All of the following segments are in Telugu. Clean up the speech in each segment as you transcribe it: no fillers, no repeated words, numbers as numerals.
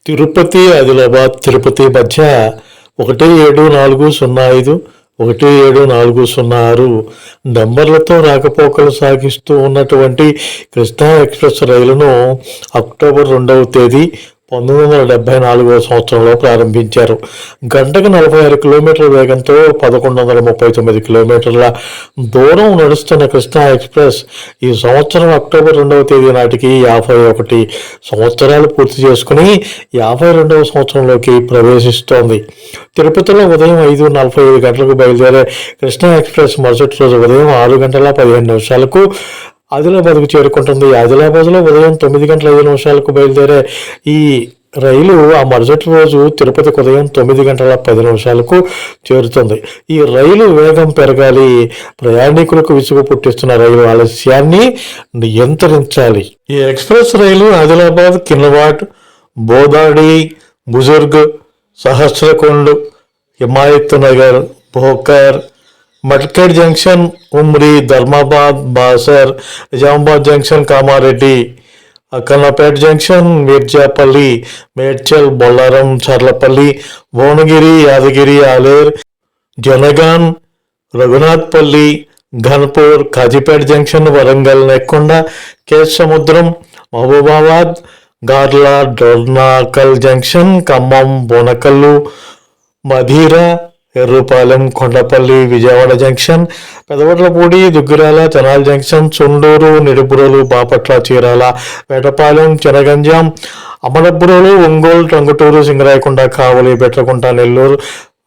తిరుపతి ఆదిలాబాద్ తిరుపతి మధ్య 17405 17406 నంబర్లతో రాకపోకలు సాగిస్తూ ఉన్నటువంటి కృష్ణా ఎక్స్ప్రెస్ రైలును అక్టోబర్ 2వ తేదీ 1974 సంవత్సరంలో ప్రారంభించారు. గంటకు 46 కిలోమీటర్ల వేగంతో 1139 కిలోమీటర్ల దూరం నడుస్తున్న కృష్ణా ఎక్స్ప్రెస్ ఈ సంవత్సరం అక్టోబర్ 2వ తేదీ నాటికి 51 సంవత్సరాలు పూర్తి చేసుకుని 52వ సంవత్సరంలోకి ప్రవేశిస్తోంది. తిరుపతిలో ఉదయం 5:45 గంటలకు బయలుదేరే కృష్ణా ఎక్స్ప్రెస్ మరుసటి రోజు ఉదయం 6 గంటల 15 నిమిషాలకు ఆదిలాబాద్కు చేరుకుంటుంది. ఆదిలాబాద్లో ఉదయం 9:05 బయలుదేరే ఈ రైలు ఆ మరుసటి రోజు తిరుపతికి ఉదయం 9:10 చేరుతుంది. ఈ రైలు వేగం పెరగాలి, ప్రయాణికులకు విసుగు పుట్టిస్తున్న రైలు ఆలస్యాన్ని నియంత్రించాలి. ఈ ఎక్స్ప్రెస్ రైలు Adilabad, Kinwat, Bodhadi, Bujurg, Sahasrakund, Himayat Nagar, Bhokar, Mudkhed junction, Umri, Dharmabad, Basar, Nizamabad junction, Kamareddy, Akkannapet junction, Mirzapalli, Medchal, Bolarum, Cherlapalli, Bhuvanagiri, Yadagiri, Aler, Jangaon, Raghunathpalli, Ghanpur, Kazipet junction, Warangal, Nekkonda, Kesamudram, Mahabubabad, Garla, Dornakal junction, Khammam, Bonakalu, Madhira, Errupalem, Kondapalli, Vijayawada junction, Pedavadlapudi, Duggirala, Tenali junction, Chundur, Nidubrolu, Bapatla, Chirala, Vetapalem, Chinaganjam, Ammanabrolu, Ongole, Tanguturu, Singarayakonda, Kavali, Bitragunta, Nellore,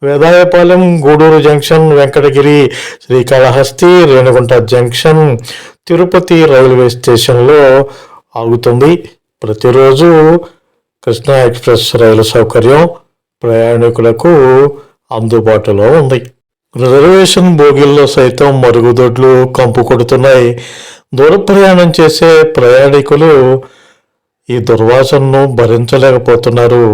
Vedayapalem, Gudur junction, Venkatagiri, Srikalahasti, Renigunta junction, Tirupati railway స్టేషన్లో ఆగుతుంది. ప్రతిరోజు కృష్ణా ఎక్స్ప్రెస్ రైలు సౌకర్యం ప్రయాణికులకు అందుబాటులో ఉంది. రిజర్వేషన్ బోగీల్లో సైతం మరుగుదొడ్లు కంపు కొడుతున్నాయి. దూర ప్రయాణం చేసే ప్రయాణికులు ఈ దుర్వాసనను భరించలేకపోతున్నారు.